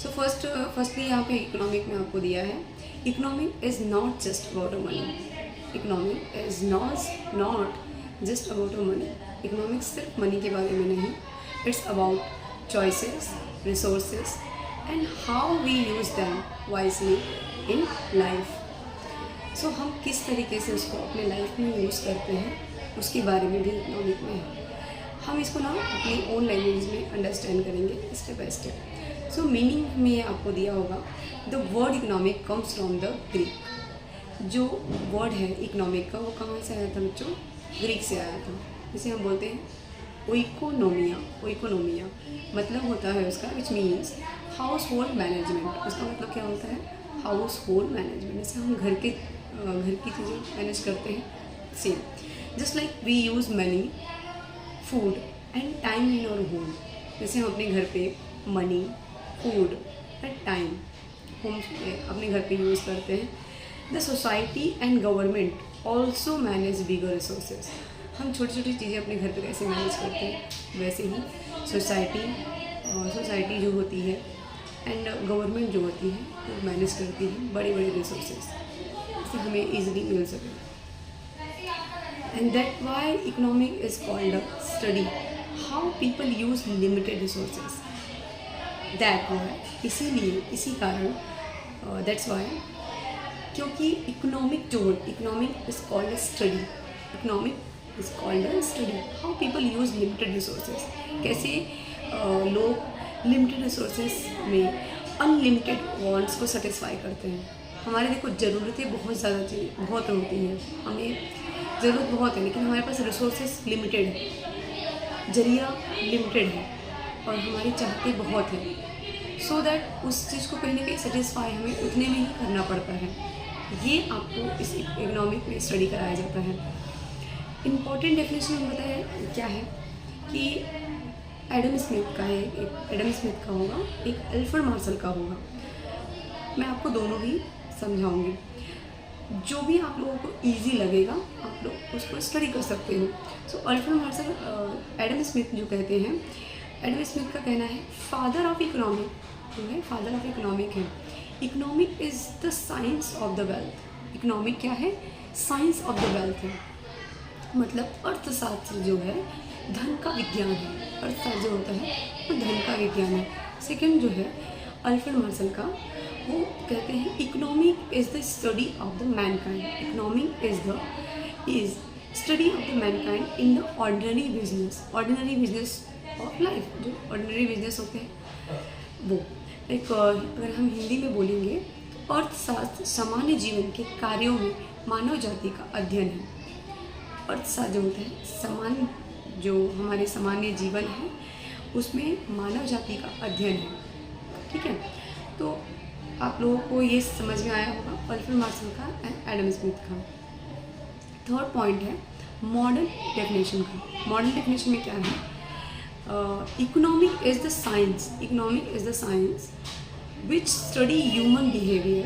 So firstly यहाँ पे economic में आपको दिया है, economic is not just about a money. Economic is not just about a money. Economics सिर्फ मनी के बारे में नहीं, it's about choices, resources and how we use them wisely in life. So हम किस तरीके से उसको अपने लाइफ में यूज़ करते हैं उसके बारे में भी इकोनॉमिक में है। हम इसको ना अपनी ओन लैंग्वेज में अंडरस्टैंड करेंगे step by step. So meaning में आपको दिया होगा, the word economic comes from the Greek. जो वर्ड है इकोनॉमिक का वो कहाँ से आया था बच्चों? ग्रीक से आया था, जिसे हम बोलते हैं ओइकोनोमिया। ओइकोनोमिया मतलब होता है उसका which means household management. उसका मतलब क्या होता है? Household management. जैसे हम घर की चीज़ें मैनेज करते हैं, same just like we use money, food and time in our home. जैसे हम अपने घर पे money, food and time home अपने घर पे यूज़ करते हैं। The society and government also manage bigger resources. हम छोटी छोटी चीज़ें अपने घर पे कैसे मैनेज करते हैं, वैसे ही सोसाइटी जो होती है एंड गवर्नमेंट जो होती है वो मैनेज करती है बड़े बड़े रिसोर्सेज, जिससे हमें ईजिली मिल सके। And that why economic is called a study how people use limited resources. That why इसी कारण दैट्स वाई, क्योंकि economic is called study. Economic is called study how people use limited resources. कैसे लोग limited resources में unlimited wants को satisfy करते हैं। हमारे देखो ज़रूरतें बहुत होती हैं, हमें ज़रूरत बहुत है, लेकिन हमारे पास रिसोर्सेज लिमिटेड है, जरिया लिमिटेड है और हमारी चाहते बहुत है। सो दैट उस चीज़ को कहीं ना कहीं सेटिस्फाई हमें उतने में ही करना पड़ता है। ये आपको इस इकोनॉमिक में स्टडी कराया जाता है। इम्पॉर्टेंट डेफिनेशन में बताया क्या है कि एडम स्मिथ का है, एक एडम स्मिथ का होगा, एक अल्फ्रेड मार्शल का होगा। मैं आपको दोनों ही समझाऊंगी, जो भी आप लोगों को इजी लगेगा आप लोग उसको स्टडी कर सकते हो। सो अल्फ्रेड मार्शल, एडम स्मिथ जो कहते हैं, एडम स्मिथ का कहना है फादर ऑफ इकोनॉमिक, जो है फादर ऑफ इकोनॉमिक है। Economic is the science of the wealth. Economic क्या है? साइंस ऑफ द वेल्थ है, मतलब अर्थशास्त्र जो है धन का विज्ञान है। अर्थशास्त्र जो होता है वो धन का विज्ञान है। सेकंड जो है अल्फ्रेड मार्शल का, वो कहते हैं economic is the study of the Mankind. Economic is study of the Mankind in the ordinary business of life. जो ऑर्डिनरी बिजनेस होते हैं वो एक, अगर हम हिंदी में बोलेंगे, अर्थशास्त्र सामान्य जीवन के कार्यों में मानव जाति का अध्ययन है। अर्थशास्त्र जो होता है जो हमारे सामान्य जीवन है उसमें मानव जाति का अध्ययन है। ठीक है, तो आप लोगों को ये समझ में आया होगा अल्फ्रेड मार्शल का एंड एडम स्मिथ का। थर्ड पॉइंट है मॉडर्न डेफिनेशन का। मॉडर्न डेफिनेशन में क्या है? Economic is the science which study human behaviour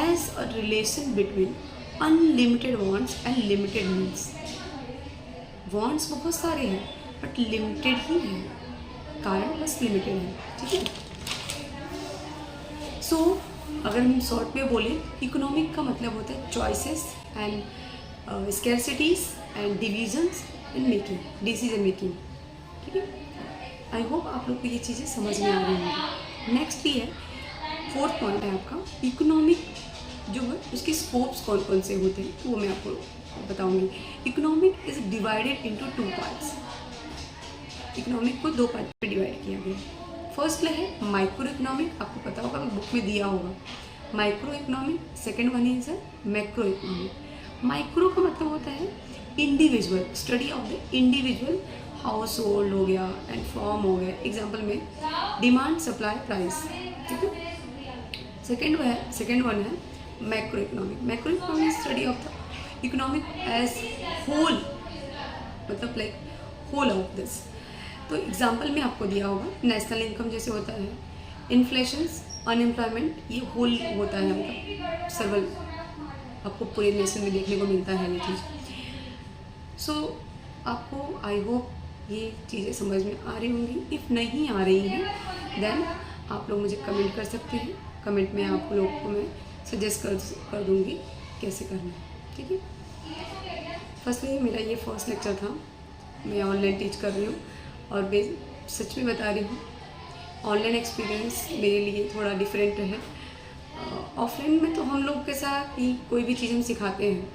as a relation between unlimited wants and limited needs. Wants बहुत सारे हैं बट लिमिटेड ही है, कारण बस लिमिटेड है। ठीक है, सो अगर हम शॉर्ट में बोलें, इकोनॉमिक का मतलब होता है choices and scarcities and decision making. ठीक है, आई होप आप लोग को ये चीज़ें समझ में आ रही होंगी। नेक्स्ट भी है, फोर्थ पॉइंट है आपका, इकोनॉमिक जो है उसके स्कोप्स कौन कौन से होते हैं वो मैं आपको बताऊंगी। Economic is divided into 2 parts. Economic को 2 पार्ट में डिवाइड किया गया। फर्स्ट है माइक्रो इकोनॉमिक, आपको पता होगा बुक में दिया होगा micro economic. Second one is macro economic. Micro का मतलब होता है individual, study of the individual, house hold हो गया एंड फॉर्म हो गया। एग्जाम्पल में डिमांड, सप्लाई, प्राइस। ठीक है, सेकेंड वन है macro economic. Macro economic study of the economic as whole, मतलब लाइक होल ऑफ दिस। तो एग्जाम्पल में आपको दिया होगा नेशनल इनकम जैसे होता है, इन्फ्लेशन, अनएम्प्लॉयमेंट, ये होल होता है, मतलब सर्वल आपको पूरे नेशन में देखने को मिलता है ये चीज़। सो आपको आई होप ये चीज़ें समझ में आ रही होंगी। इफ़ नहीं आ रही हैं देन आप लोग मुझे कमेंट कर सकते हैं। कमेंट में आप लोग को मैं सजेस्ट कर दूँगी कैसे करना है, ठीक है। फर्स्टली मेरा ये फर्स्ट लेक्चर था, मैं ऑनलाइन टीच कर रही हूँ और सच में बता रही हूँ, ऑनलाइन एक्सपीरियंस मेरे लिए थोड़ा डिफरेंट है। ऑफलाइन में तो हम लोग के साथ ही कोई भी चीज़ हम सिखाते हैं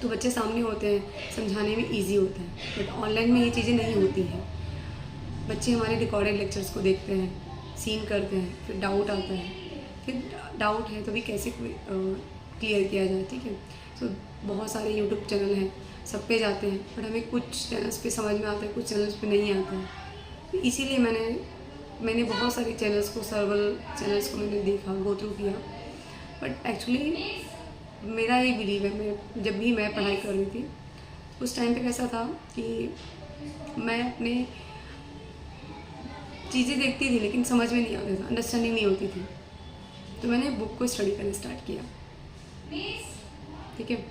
तो बच्चे सामने होते हैं, समझाने में इजी होता है, बट ऑनलाइन में ये चीज़ें नहीं होती हैं। बच्चे हमारे रिकॉर्डेड लेक्चर्स को देखते हैं, सीन करते हैं, फिर डाउट आता है, फिर डाउट है तो भी कैसे क्लियर किया जाए, ठीक है। तो बहुत सारे यूट्यूब चैनल हैं, सब पे जाते हैं, बट हमें कुछ चैनल्स पे समझ में आता है, कुछ चैनल्स पे नहीं आता है। तो इसीलिए मैंने बहुत सारे चैनल्स को, सर्वल चैनल्स को मैंने देखा, गो थ्रू किया। बट एक्चुअली मेरा ये बिलीव है, जब भी मैं पढ़ाई कर रही थी उस टाइम पे कैसा था कि मैं अपने चीज़ें देखती थी लेकिन समझ में नहीं आता था, अंडरस्टैंडिंग नहीं होती थी, तो मैंने बुक को स्टडी करना स्टार्ट किया, ठीक है।